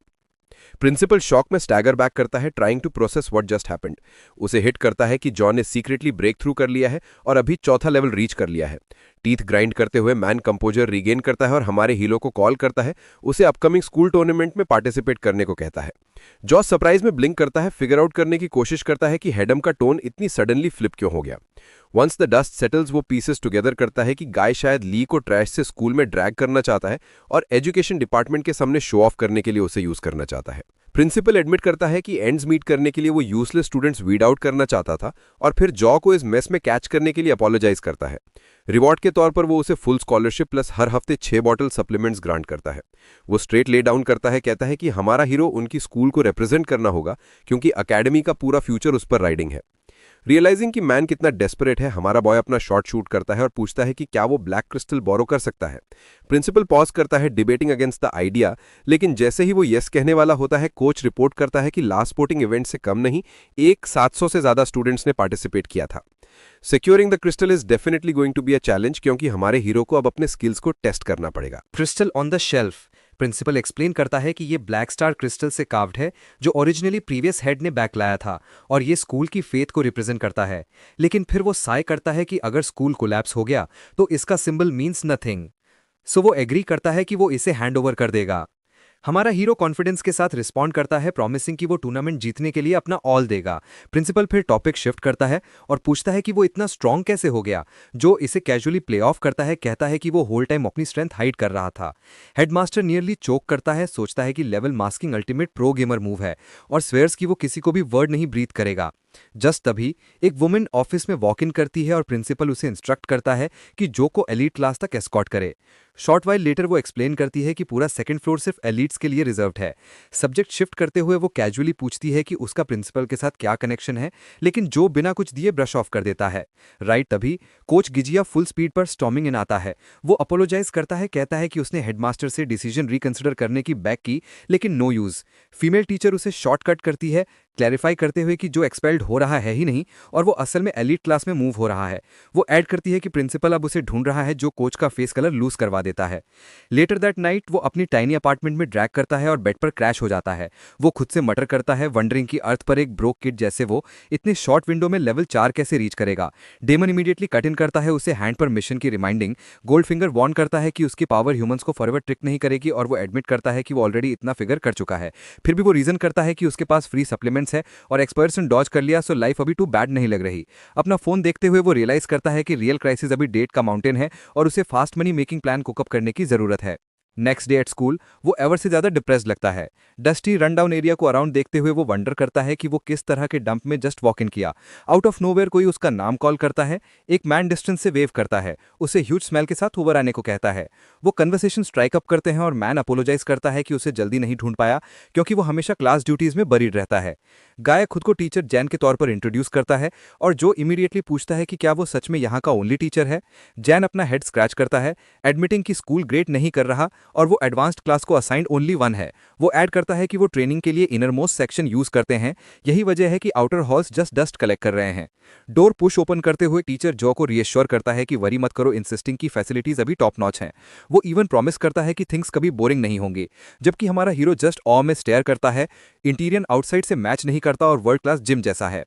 प्रिंसिपल शॉक में स्टैगर बैक करता है, trying to process what just happened. उसे हिट करता है कि जॉन ने सीक्रेटली ब्रेक थ्रू कर लिया है और अभी चौथा लेवल रीच कर लिया है। टीथ ग्राइंड करते हुए मैन कंपोजर रीगेन करता है और हमारे हीरो को कॉल करता है, उसे अपकमिंग स्कूल टूर्नामेंट में पार्टिसिपेट करने को कहता है। जॉ सरप्राइज में ब्लिंक करता है, फिगर आउट करने की कोशिश करता है कि हेडम का टोन इतनी सडनली फ्लिप क्यों हो गया। वंस द डस्ट सेटल्स वो पीसेस टुगेदर करता है कि गाय शायद ली को ट्रैश से स्कूल में ड्रैग करना चाहता है और एजुकेशन डिपार्टमेंट के सामने शो ऑफ करने के लिए उसे यूज करना चाहता है। प्रिंसिपल एडमिट करता है कि एंड्स मीट करने के लिए वो यूजलेस स्टूडेंट्स वीड आउट करना चाहता था और फिर जॉ को इस मेस में कैच करने के लिए अपोलोजाइज करता है। रिवॉर्ड के तौर पर वो उसे फुल स्कॉलरशिप प्लस हर हफ्ते 6 बॉटल सप्लीमेंट्स ग्रांट करता है। वो स्ट्रेट ले डाउन करता है, कहता है कि हमारा हीरो उनकी स्कूल को रिप्रेजेंट करना होगा क्योंकि अकेडमी का पूरा फ्यूचर उस पर राइडिंग है। रियलाइजिंग कि मैन कितना डेस्परेट है, हमारा बॉय अपना शॉट शूट करता है और पूछता है कि क्या वो ब्लैक क्रिस्टल बोरो कर सकता है। प्रिंसिपल पॉज करता है, डिबेटिंग अगेंस्ट द आइडिया, लेकिन जैसे ही वो यस कहने वाला होता है, कोच रिपोर्ट करता है कि लास्ट स्पोर्टिंग इवेंट से कम नहीं, 700 से ज्यादा स्टूडेंट्स ने पार्टिसिपेट किया था। Securing the crystal is definitely going to be a challenge क्योंकि हमारे हीरो को अब अपने स्किल्स को टेस्ट करना पड़ेगा। Crystal on the shelf. Principal explain करता है कि ये ब्लैक स्टार क्रिस्टल से कार्व्ड है जो ओरिजिनली प्रीवियस हेड ने बैक लाया था और ये स्कूल की फेथ को रिप्रेजेंट करता है। लेकिन फिर वो साय करता है कि अगर स्कूल कोलैप्स हो गया तो इसका सिंबल मीन्स नथिंग। सो वो एग्री करता है कि वो इसे हैंड ओवर कर देगा। हमारा हीरो कॉन्फिडेंस के साथ रिस्पॉन्ड करता है, प्रॉमिसिंग कि वो टूर्नामेंट जीतने के लिए अपना ऑल देगा। प्रिंसिपल फिर टॉपिक शिफ्ट करता है और पूछता है कि वो इतना स्ट्रांग कैसे हो गया। जो इसे कैजुअली प्ले ऑफ करता है, कहता है कि वो होल टाइम अपनी स्ट्रेंथ हाइड कर रहा था। हेडमास्टर नियरली चोक करता है, सोचता है कि level masking ultimate pro gamer move है और स्वेयर्स कि वो किसी को भी वर्ड नहीं ब्रीथ करेगा। जस्ट तभी एक वुमेन ऑफिस में वॉक इन करती है और प्रिंसिपल उसे इंस्ट्रक्ट करता है कि जो को एलीट क्लास तक एस्कॉर्ट करे। शॉर्ट वाइल लेटर वो एक्सप्लेन करती है कि पूरा सेकंड फ्लोर सिर्फ एलीट्स के लिए रिजर्व्ड है। सब्जेक्ट शिफ्ट करते हुए वो कैजुअली पूछती है कि उसका प्रिंसिपल के साथ क्या कनेक्शन है, लेकिन जो बिना कुछ दिए ब्रश ऑफ कर देता है। राइट तभी कोच गिजिया फुल स्पीड पर स्टॉर्मिंग इन आता है। वो अपोलोजाइज करता है, कहता है कि उसने हेडमास्टर से डिसीजन रिकंसिडर करने की बैक की, लेकिन नो यूज। फीमेल टीचर उसे शॉर्टकट करती है, क्लैरिफाई करते हुए कि जो एक्सपेल्ड हो रहा है ही नहीं और वो असल में एलीट क्लास में मूव हो रहा है। वो ऐड करती है कि प्रिंसिपल अब उसे ढूंढ रहा है जो कोच का फेस कलर लूज करवा देता है। लेटर दैट नाइट वो अपनी टाइनी अपार्टमेंट में ड्रैग करता है और बेड पर क्रैश हो जाता है। वो खुद से मटर करता है, वंडरिंग की अर्थ पर एक ब्रोक किड जैसे वो इतने शॉर्ट विंडो में लेवल 4 कैसे रीच करेगा। डेमन इमीडिएटली कट इन करता है, उसे हैंड पर मिशन की रिमाइंडिंग। गोल्ड फिंगर वार्न करता है कि उसकी पावर ह्यूमंस को फॉरएवर ट्रिक नहीं करेगी और वो एडमिट करता है कि वो ऑलरेडी इतना फिगर कर चुका है। फिर भी वो रीजन करता है कि उसके पास फ्री सप्लीमेंट्स है और एक्सपर्सन डॉज कर लिया, सो लाइफ अभी टू बैड नहीं लग रही। अपना फोन देखते हुए वो रियलाइज करता है कि रियल क्राइसिस अभी डेट का माउंटेन है और उसे fast money making plan cook-up करने की जरूरत है। नेक्स्ट डे एट स्कूल वो एवर से ज्यादा डिप्रेस्ड लगता है। डस्टी रन डाउन एरिया को अराउंड देखते हुए वो वंडर करता है कि वो किस तरह के डंप में जस्ट वॉक इन किया। आउट ऑफ नोवेयर कोई उसका नाम कॉल करता है, एक मैन डिस्टेंस से वेव करता है, उसे ह्यूज स्मेल के साथ ओवर आने को कहता है। वो कन्वर्सेशन स्ट्राइक अप करते हैं और मैन अपोलोजाइज करता है कि उसे जल्दी नहीं ढूंढ पाया क्योंकि वो हमेशा क्लास ड्यूटीज में बरीड रहता है। गाय खुद को टीचर जैन के तौर पर इंट्रोड्यूस करता है और जो इमीडिएटली पूछता है कि क्या वो सच में यहाँ का ओनली टीचर है। जैन अपना हेड स्क्रैच करता है, एडमिटिंग कि स्कूल ग्रेड नहीं कर रहा और वो एडवांस्ड क्लास को असाइंड ओनली 1 है। वो ऐड करता है कि वो ट्रेनिंग के लिए इनर मोस्ट सेक्शन यूज करते हैं, यही वजह है कि outer halls just dust collect कर रहे हैं। डोर पुश ओपन करते हुए टीचर जॉ को रीएश्योर करता है कि वरी मत करो, इंसिस्टिंग की फैसिलिटीज अभी टॉप नॉच हैं। वो इवन प्रॉमिस करता है कि थिंग्स कभी बोरिंग नहीं होंगे, जबकि हमारा हीरो जस्ट ऑ में स्टेयर करता है। इंटीरियर आउटसाइड से मैच नहीं करता और वर्ल्ड क्लास जिम जैसा है।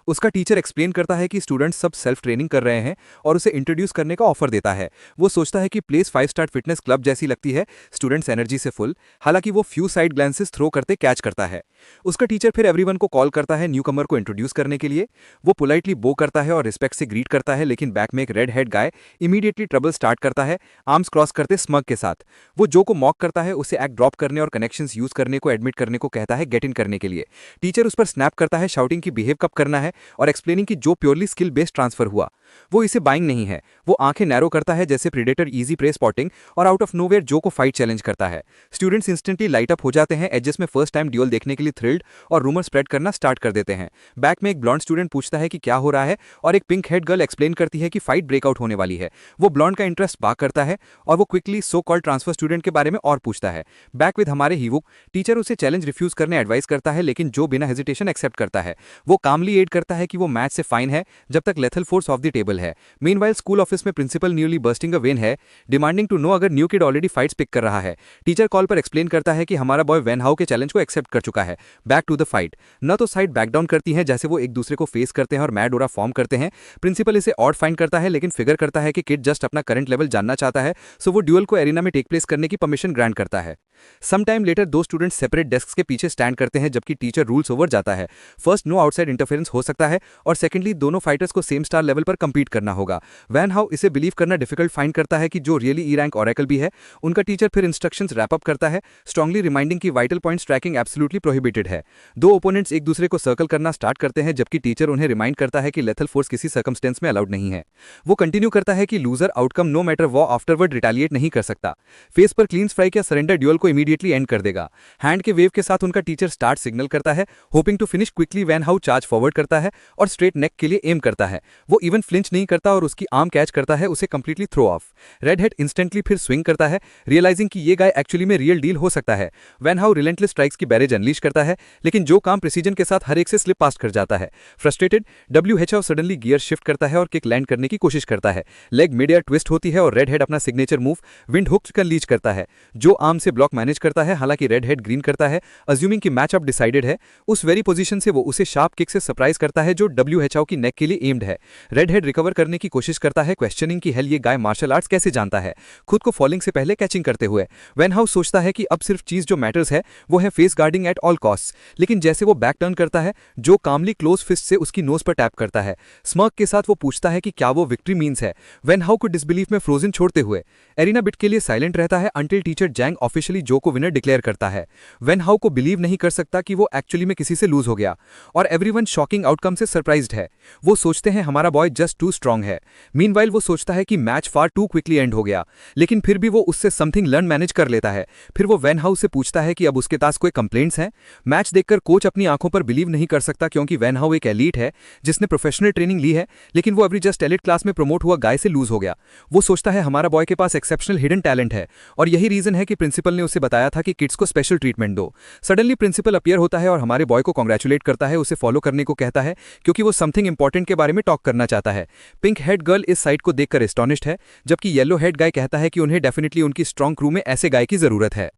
उसका टीचर एक्सप्लेन करता है कि स्टूडेंट्स सब सेल्फ ट्रेनिंग कर रहे हैं और उसे इंट्रोड्यूस करने का ऑफर देता है। वो सोचता है कि प्लेस 5 स्टार फिटनेस क्लब जैसी लगती है, स्टूडेंट्स एनर्जी से फुल। हालांकि वो फ्यू साइड ग्लैंसेस थ्रो करते कैच करता है। उसका टीचर फिर एवरीवन को कॉल करता है न्यू कमर को इंट्रोड्यूस करने के लिए। वो पोलाइटली बो करता है और रिस्पेक्ट से ग्रीट करता है, लेकिन बैक में एक रेड हेड गाय इमीडिएटली ट्रबल स्टार्ट करता है, आर्म्स क्रॉस करते स्मग के साथ। वो जो को मॉक करता है, उसे एक्ट ड्रॉप करने और कनेक्शंस यूज करने को एडमिट करने को कहता है गेट इन करने के लिए। टीचर उस पर स्नैप करता है, शाउटिंग की बिहेव कब करना करना है और एक्सप्लेनिंग कि जो प्योरली स्किल बेस्ड ट्रांसफर हुआ वो इसे बाइंग नहीं है। वो आंखें नैरो करता है जैसे प्रेडेटर इजी प्रे स्पॉटिंग और आउट ऑफ नोवेयर जो को फाइट चैलेंज करता है। स्टूडेंट्स इंस्टेंटली लाइट अप हो जाते हैं, एजेस में फर्स्ट टाइम ड्यूल देखने के लिए थ्रिल्ड और रूमर स्प्रेड करना स्टार्ट कर देते हैं। बैक में एक ब्लॉन्ड स्टूडेंट पूछता है कि क्या हो रहा है और एक पिंक हेड गर्ल एक्सप्लेन करती है कि फाइट ब्रेकआउट होने वाली है। वो ब्लॉन्ड का इंटरेस्ट बाक करता है और वो quickly so called transfer student के बारे में और पूछता है। बैक विद हमारे हीवो, टीचर उसे चैलेंज रिफ्यूज करने एडवाइस करता है लेकिन जो बिना हेजिटेशन एक्सेप्ट करता है। वो कामली एड करता है कि वो मैच से फाइन है जब तक lethal force off the table है। मीनवाइल स्कूल ऑफिस में principal newly bursting a vein है, डिमांडिंग टू नो अगर new kid already fights pick कर रहा है। टीचर कॉल पर एक्सप्लेन करता है कि हमारा बॉय वैन हाउ के चैलेंज को एक्सेप्ट कर चुका है। बैक टू द फाइट, न तो साइड बैक डाउन करती है जैसे वो एक दूसरे को फेस करते हैं और मैड ओरा फॉर्म करते हैं। प्रिंसिपल इसे ऑड फाइंड करता है लेकिन फिगर करता है कि किड जस्ट अपना करंट लेवल जानना चाहता है, सो वो ड्यूअल को एरिना में टेक प्लेस करने की परमिशन ग्रांट करता है। सम टाइम लेटर दो स्टूडेंट्स सेपरेट डेस्क के पीछे स्टैंड करते हैं जबकि टीचर रूल्स ओवर जाता है। फर्स्ट, नो आउटसाइड इंटरफेरेंस हो सकता है और सेकेंडली दोनों फाइटर्स को सेम स्टार लेवल पर कंपीट करना होगा। वैन हाउ इसे बिलीव करना डिफिकल्ट फाइंड करता है कि जो रियली ई रैंक ऑरेकल भी है। उनका टीचर फिर इंस्ट्रक्शंस रैप अप करता है, स्ट्रांगली रिमाइंडिंग कि vital points tracking absolutely prohibited है। दो ओपोनेंट्स एक दूसरे को सर्कल करना स्टार्ट करते हैं जबकि टीचर उन्हें रिमाइंड करता है कि लेथल फोर्स किसी सर्कमस्टेंस में अलाउड नहीं है। वो कंटिन्यू करता है कि लूजर आउटकम नो मैटर वो आफ्टरवर्ड रिटेलिएट नहीं कर सकता। फेस पर क्लीन स्ट्राइक या सरेंडर ड्यूअल को इमीडिएटली एंड कर देगा। हैंड के वेव के साथ उनका टीचर स्टार्ट सिग्नल करता है, hoping to finish quickly. Wan Hao charge forward करता है और स्ट्रेट नेक के लिए एम करता है। वो इवन फ्लिंच नहीं करता और उसकी आर्म कैच करता है, उसे completely throw off. Red head instantly फिर स्विंग करता है, रियलाइजिंग कि ये गाय एक्चुअली में रियल डील हो सकता है। वैन हाउ रिलेंटलेस स्ट्राइक्स की बैरेज अनलीश करता है लेकिन जो काम प्रिसीजन के साथ हर एक से स्लिप पास कर जाता है। Frustrated, WH suddenly gear shift करता है और किक लैंड करने की कोशिश करता है। लेग मिड एयर ट्विस्ट होती है और रेड हेड अपना सिग्नेचर मूव विंड हुक का लीच करता है। जो आर्म से ब्लॉक मैनेज करता है, हालांकि रेड हेड ग्रीन करता है, अज्यूमिंग कि मैच अप डिसाइडेड है। उस वेरी पोजीशन से वो उसे शार्प किक से सरप्राइज करता है जो WH की नेक के लिए एम्ड है। रेड हेड रिकवर करने की कोशिश करता है, क्वेश्चनिंग कि हेल ये गाय मार्शल आर्ट्स कैसे जानता है, खुद को फॉलिंग से पहले कैचिंग करते हुए। वैन हाउ सोचता है कि अब सिर्फ चीज जो मैटर्स है वो है face guarding at all cost, लेकिन जैसे वो बैक टर्न करता है, जो कामली क्लोज फिस्ट से उसकी नोज पर टैप करता है। स्मर्क के साथ वो पूछता है कि क्या वो विक्ट्री मीन्स है। वैन हाउ को डिसबिलीफ में फ्रोजन छोड़ते हुए एरिना बिट के लिए साइलेंट रहता है अंटिल टीचर जैंग ऑफिशियली जो को विनर डिक्लेयर करता है। वैन हाउ को बिलीव नहीं कर सकता कि वो एक्चुअली में किसी से लूज हो गया और एवरीवन शॉकिंग आउटकम से सरप्राइज्ड है। वो सोचते हैं हमारा बॉय जस्ट टू स्ट्रांग है। मीनवाइल वो सोचता है कि match far too quickly end हो गया, लेकिन फिर भी वो उससे समथिंग लर्न मैनेज कर लेता है। फिर वो वैन हाउ से पूछता है कि अब उसके पास कोई कंप्लेंट्स हैं। मैच देखकर कोच अपनी आंखों पर बिलीव नहीं कर सकता क्योंकि वैन हाउ एक एलीट है जिसने प्रोफेशनल ट्रेनिंग ली है, लेकिन वो अभी जस्ट एलिट क्लास में प्रमोट हुआ गाय से लूज हो गया। वो सोचता है हमारा बॉय के पास एक्सेप्शनल हिडन टैलेंट है और यही रीजन है कि प्रिंसिपल ने उसे बताया था कि किड्स को स्पेशल ट्रीटमेंट दो। सडनली प्रिंसिपल अपीयर होता है और हमारे बॉय को कांग्रेचुलेट करता है, उसे फॉलो करने को कहता है क्योंकि वो समथिंग इंपॉर्टेंट के बारे में टॉक करना चाहता है। पिंक हेड गर्ल इस साइट को देखकर एस्टॉनिश्ड है जबकि येलो हेड गाय कहता है कि उन्हें डेफिनेटली उनकी स्ट्रॉन्ग क्रू में ऐसे गाय की जरूरत है।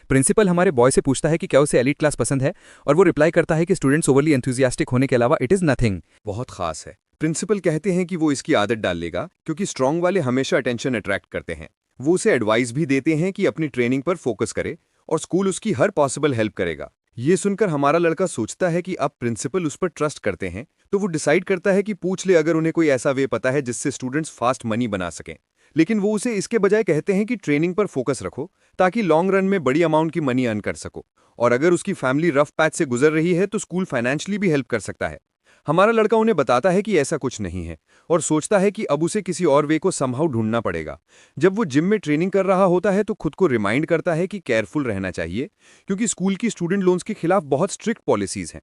प्रिंसिपल हमारे बॉय से पूछता है कि क्या उसे एलीट क्लास पसंद है और वो रिप्लाई करता है कि स्टूडेंट्स ओवरली एंथुजियास्टिक होने के अलावा इट इज नथिंग। बहुत खास है। प्रिंसिपल कहते हैं कि वो इसकी आदत डाल लेगा क्योंकि स्ट्रांग वाले हमेशा अटेंशन अट्रैक्ट करते हैं। वो उसे एडवाइस भी देते हैं कि अपनी ट्रेनिंग पर फोकस करे और स्कूल उसकी हर पॉसिबल हेल्प करेगा। ये सुनकर हमारा लड़का सोचता है कि अब प्रिंसिपल उस पर ट्रस्ट करते हैं, तो वो डिसाइड करता है कि पूछ ले अगर उन्हें कोई ऐसा वे पता है जिससे स्टूडेंट्स फास्ट मनी बना सकें। लेकिन वो उसे इसके बजाय कहते हैं कि ट्रेनिंग पर फोकस रखो ताकि लॉन्ग रन में बड़ी अमाउंट की मनी अर्न कर सको, और अगर उसकी फैमिली रफ पैच से गुजर रही है तो स्कूल फाइनेंशियली भी हेल्प कर सकता है। हमारा लड़का उन्हें बताता है कि ऐसा कुछ नहीं है और सोचता है कि अब उसे किसी और वे को समहाउ ढूंढना पड़ेगा। जब वो जिम में ट्रेनिंग कर रहा होता है तो खुद को रिमाइंड करता है कि केयरफुल रहना चाहिए क्योंकि स्कूल की स्टूडेंट लोन्स के खिलाफ बहुत स्ट्रिक्ट पॉलिसीज हैं।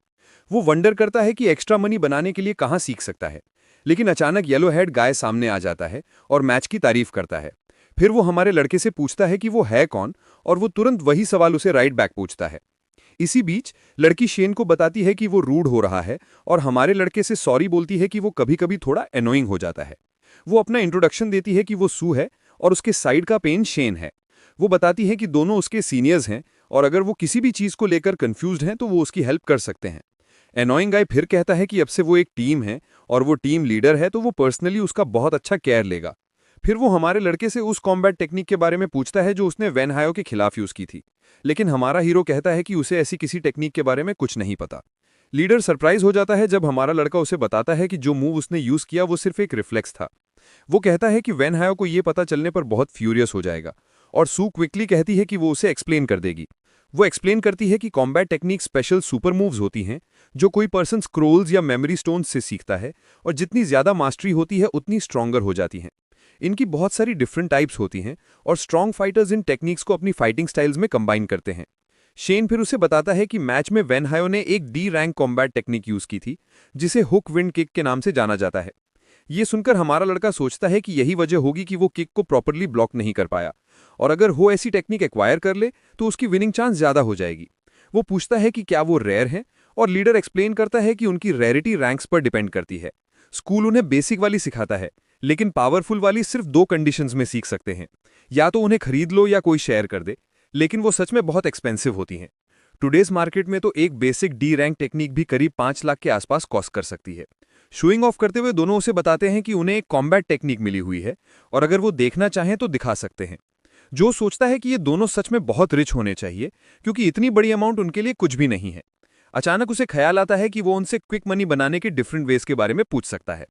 वो वंडर करता है कि एक्स्ट्रा मनी बनाने के लिए कहाँ सीख सकता है, लेकिन अचानक येलो हेड गाय सामने आ जाता है और मैच की तारीफ करता है। फिर वो हमारे लड़के से पूछता है कि वो है कौन और वो तुरंत वही सवाल उसे राइट बैक पूछता है। इसी बीच लड़की शेन को बताती है कि वो रूड हो रहा है और हमारे लड़के से सॉरी बोलती है कि वो कभी कभी थोड़ा एनोइंग हो जाता है। वो अपना इंट्रोडक्शन देती है कि वो सू है और उसके साइड का पेन शेन है। वो बताती है कि दोनों उसके सीनियर्स हैं और अगर वो किसी भी चीज़ को लेकर कंफ्यूज्ड हैं तो वो उसकी हेल्प कर सकते हैं। एनोइंग गाय फिर कहता है कि अब से वो एक टीम है और वो टीम लीडर है तो वो पर्सनली उसका बहुत अच्छा केयर लेगा। फिर वो हमारे लड़के से उस कॉम्बैट टेक्निक के बारे में पूछता है जो उसने वैन हायो के खिलाफ यूज़ की थी, लेकिन हमारा हीरो कहता है कि उसे ऐसी किसी टेक्निक के बारे में कुछ नहीं पता। लीडर सरप्राइज हो जाता है जब हमारा लड़का उसे बताता है कि जो मूव उसने यूज़ किया वो सिर्फ एक रिफ्लेक्स था। वो कहता है कि वैन हायो को ये पता चलने पर बहुत फ्यूरियस हो जाएगा और सू क्विकली कहती है कि वो उसे एक्सप्लेन कर देगी। वो एक्सप्लेन करती है कि combat technique special super moves होती हैं जो कोई पर्सन स्क्रोल्स या मेमोरी स्टोन्स से सीखता है, और जितनी ज़्यादा मास्टरी होती है उतनी स्ट्रॉन्गर हो जाती हैं। इनकी बहुत सारी डिफरेंट टाइप्स होती हैं और स्ट्रॉन्ग फाइटर्स इन टेक्निक्स को अपनी फाइटिंग स्टाइल्स में कंबाइन करते हैं। शेन फिर उसे बताता है कि मैच में वेन हायो ने एक D rank combat technique use की थी जिसे हुक विंड किक के नाम से जाना जाता है। ये सुनकर हमारा लड़का सोचता है कि यही वजह होगी कि वो किक को प्रॉपरली ब्लॉक नहीं कर पाया, और अगर वो ऐसी टेक्निक एक्वायर कर ले तो उसकी विनिंग चांस ज्यादा हो जाएगी। वो पूछता है कि क्या वो रेयर हैं, और लीडर एक्सप्लेन करता है कि उनकी रेयरिटी रैंक्स पर डिपेंड करती है। स्कूल उन्हें बेसिक वाली सिखाता है, लेकिन पावरफुल वाली सिर्फ 2 कंडीशंस में सीख सकते हैं, या तो उन्हें खरीद लो या कोई शेयर कर दे, लेकिन वो सच में बहुत एक्सपेंसिव होती हैं। टुडेज मार्केट में तो एक बेसिक डी रैंक टेक्निक भी करीब 5 लाख के आसपास कॉस्ट कर सकती है। शोइंग ऑफ करते हुए दोनों उसे बताते हैं कि उन्हें एक कॉम्बैट टेक्निक मिली हुई है, और अगर वो देखना चाहें तो दिखा सकते हैं। जो सोचता है कि ये दोनों सच में बहुत रिच होने चाहिए, क्योंकि इतनी बड़ी अमाउंट उनके लिए कुछ भी नहीं है। अचानक उसे ख्याल आता है कि वो उनसे क्विक मनी बनाने के डिफरेंट वेज के बारे में पूछ सकता है।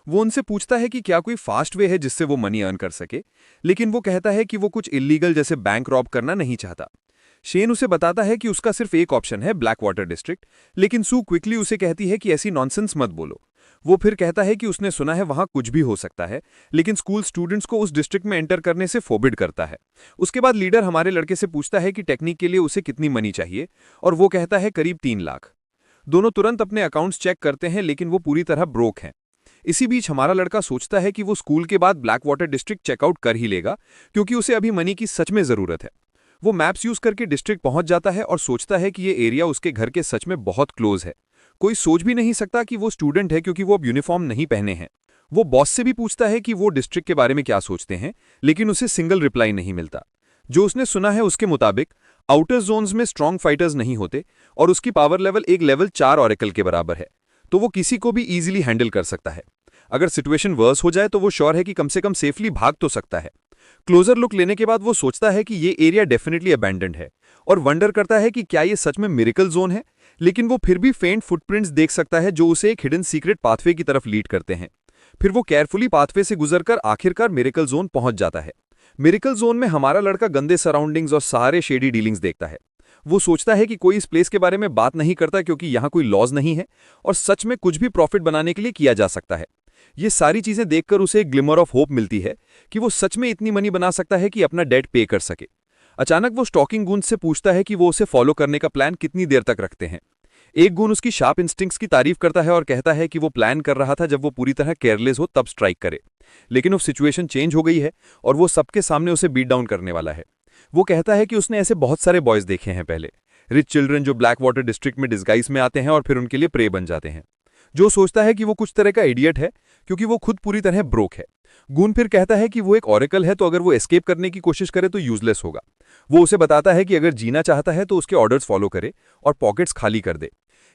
वो उनसे पूछता है कि क्या कोई फास्ट वे है जिससे वो मनी अर्न कर सके, लेकिन वो कहता है कि वो कुछ इलीगल जैसे बैंक रॉब करना नहीं चाहता। शेन उसे बताता है कि उसका सिर्फ एक ऑप्शन है, ब्लैक वाटर डिस्ट्रिक्ट, लेकिन सू क्विकली उसे कहती है कि ऐसी नॉनसेंस मत बोलो। वो फिर कहता है कि उसने सुना है वहां कुछ भी हो सकता है, लेकिन स्कूल स्टूडेंट्स को उस डिस्ट्रिक्ट में एंटर करने से फोबिड करता है। उसके बाद लीडर हमारे लड़के से पूछता है कि टेक्निक के लिए उसे कितनी मनी चाहिए, और वो कहता है करीब 3 लाख। दोनों तुरंत अपने अकाउंट्स चेक करते हैं, लेकिन वो पूरी तरह ब्रोक हैं। इसी बीच हमारा लड़का सोचता है कि वो स्कूल के बाद ब्लैक वाटर डिस्ट्रिक्ट चेकआउट कर ही लेगा, क्योंकि उसे अभी मनी की सच में जरूरत है। वो मैप्स यूज करके डिस्ट्रिक्ट पहुंच जाता है और सोचता है कि ये एरिया उसके घर के सच में बहुत क्लोज है। कोई सोच भी नहीं सकता कि वो स्टूडेंट है, क्योंकि वो अब यूनिफॉर्म नहीं पहने हैं। वो बॉस से भी पूछता है कि वो डिस्ट्रिक्ट के बारे में क्या सोचते हैं, लेकिन उसे सिंगल रिप्लाई नहीं मिलता। जो उसने सुना है उसके मुताबिक आउटर जोन्स में स्ट्रॉन्ग फाइटर्स नहीं होते, और उसकी पावर लेवल एक लेवल 4 ऑरेकल के बराबर है, तो वो किसी को भी इजीली हैंडल कर सकता है। अगर सिचुएशन वर्स हो जाए तो वो श्योर है कि कम से कम सेफली भाग तो सकता है। क्लोजर लुक लेने के बाद वो सोचता है कि ये एरिया डेफिनेटली अबैंडन्ड है, और वंडर करता है कि क्या ये सच में मिरेकल जोन है, लेकिन वो फिर भी फेंट फुटप्रिंट्स देख सकता है जो उसे एक हिडन सीक्रेट पाथवे की तरफ लीड करते हैं। फिर वो केयरफुली पाथवे से गुजरकर आखिरकार मिरेकल जोन पहुंच जाता है। मिरेकल जोन में हमारा लड़का गंदे सराउंडिंग्स और सारे शेडी डीलिंग्स देखता है। वो सोचता है कि कोई इस प्लेस के बारे में बात नहीं करता, क्योंकि यहाँ कोई लॉज नहीं है और सच में कुछ भी प्रॉफिट बनाने के लिए किया जा सकता है। ये सारी चीजें देखकर उसे एक ग्लिमर ऑफ होप मिलती है कि वो सच में इतनी मनी बना सकता है कि अपना डेट पे कर सके। अचानक वो स्टॉकिंग गूंज से पूछता है कि वो उसे फॉलो करने का प्लान कितनी देर तक रखते हैं। एक गून उसकी शार्प इंस्टिंक्ट्स की तारीफ करता है और कहता है कि वो प्लान कर रहा था जब वो पूरी तरह केयरलेस हो तब स्ट्राइक करे, लेकिन अब सिचुएशन चेंज हो गई है और वो सबके सामने उसे बीट डाउन करने वाला है। वो कहता है कि उसने ऐसे बहुत सारे बॉयज देखे हैं पहले, रिच चिल्ड्रन जो ब्लैक वाटर डिस्ट्रिक्ट में डिस्गाइज में आते हैं और फिर उनके लिए प्रे बन जाते हैं। जो सोचता है कि वो कुछ तरह का इडियट है, क्योंकि वो खुद पूरी तरह ब्रोक है। गून फिर कहता है कि वो एक ऑरेकल है, तो अगर वो एस्केप करने की कोशिश करे तो यूजलेस होगा। वो उसे बताता है कि अगर जीना चाहता है तो उसके ऑर्डर्स फॉलो करे और पॉकेट्स खाली कर दे।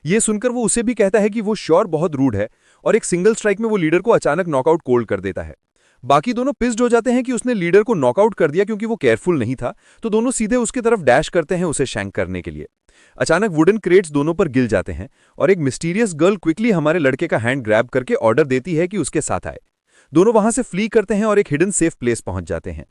ये सुनकर वो उसे भी कहता है कि वो श्योर बहुत रूड है, और एक सिंगल स्ट्राइक में वो लीडर को अचानक नॉकआउट कोल्ड कर देता है। बाकी दोनों पिस्ड हो जाते हैं कि उसने लीडर को नॉकआउट कर दिया क्योंकि वो केयरफुल नहीं था, तो दोनों सीधे उसकी तरफ डैश करते हैं उसे शैंक करने के लिए। अचानक वुडन क्रेट्स दोनों पर गिर जाते हैं और एक मिस्टीरियस गर्ल क्विकली हमारे लड़के का हैंड ग्रैब करके ऑर्डर देती है कि उसके साथ आए। दोनों वहां से फ्ली करते हैं और एक हिडन सेफ प्लेस पहुंच जाते हैं।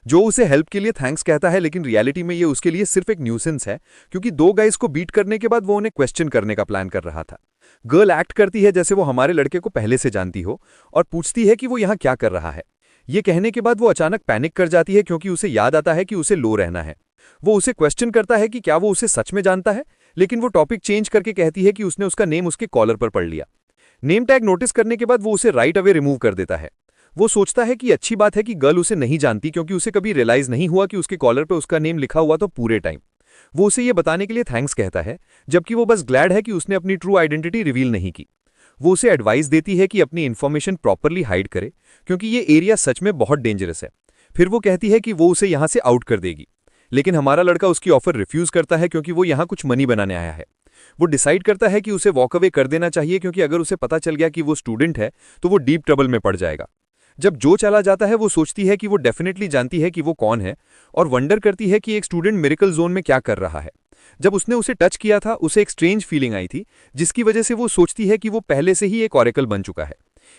जो उसे हेल्प के लिए थैंक्स कहता है, लेकिन रियलिटी में ये उसके लिए सिर्फ एक न्यूसेंस है, क्योंकि 2 गाइज को बीट करने के बाद वो उन्हें क्वेश्चन करने का प्लान कर रहा था। गर्ल एक्ट करती है जैसे वो हमारे लड़के को पहले से जानती हो और पूछती है कि वो यहाँ क्या कर रहा है। ये कहने के बाद वो अचानक पैनिक कर जाती है, क्योंकि उसे याद आता है कि उसे लो रहना है। वो उसे क्वेश्चन करता है कि क्या वो उसे सच में जानता है, लेकिन वो टॉपिक चेंज करके कहती है कि उसने उसका नेम उसके कॉलर पर पढ़ लिया। नेम टैग नोटिस करने के बाद वो उसे राइट अवे रिमूव कर देता है। वो सोचता है कि अच्छी बात है कि गर्ल उसे नहीं जानती, क्योंकि उसे कभी रियलाइज नहीं हुआ कि उसके कॉलर पे उसका नेम लिखा हुआ तो पूरे टाइम। वो उसे ये बताने के लिए थैंक्स कहता है, जबकि वो बस ग्लैड है कि उसने अपनी ट्रू आइडेंटिटी रिवील नहीं की। वो उसे एडवाइस देती है कि अपनी इन्फॉर्मेशन प्रॉपरली हाइड करे, क्योंकि ये एरिया सच में बहुत डेंजरस है। फिर वो कहती है कि वो उसे यहाँ से आउट कर देगी, लेकिन हमारा लड़का उसकी ऑफर रिफ्यूज करता है, क्योंकि वो यहाँ कुछ मनी बनाने आया है। वो डिसाइड करता है कि उसे वॉक अवे कर देना चाहिए, क्योंकि अगर उसे पता चल गया कि वो स्टूडेंट है तो वो डीप ट्रबल में पड़ जाएगा। जब जो चला जाता है वो सोचती है कि वो डेफिनेटली जानती है कि वो कौन है, और वंडर करती है कि एक स्टूडेंट मिरेकल जोन में क्या कर रहा है। जब उसने उसे टच किया था उसे एक स्ट्रेंज फीलिंग आई थी, जिसकी वजह से वो सोचती है कि वो पहले से ही एक ऑरेकल बन चुका है।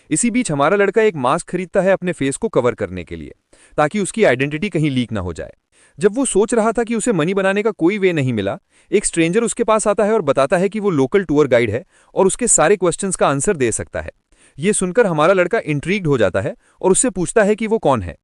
इसी बीच हमारा लड़का एक मास्क खरीदता है अपने फेस को कवर करने के लिए, ताकि उसकी आइडेंटिटी कहीं लीक ना हो जाए। जब वो सोच रहा था कि उसे मनी बनाने का कोई वे नहीं मिला, एक स्ट्रेंजर उसके पास आता है और बताता है कि वो लोकल टूर गाइड है और उसके सारे क्वेश्चंस का आंसर दे सकता है। ये सुनकर हमारा लड़का इंट्रीग्ड हो जाता है और उससे पूछता है कि वो कौन है।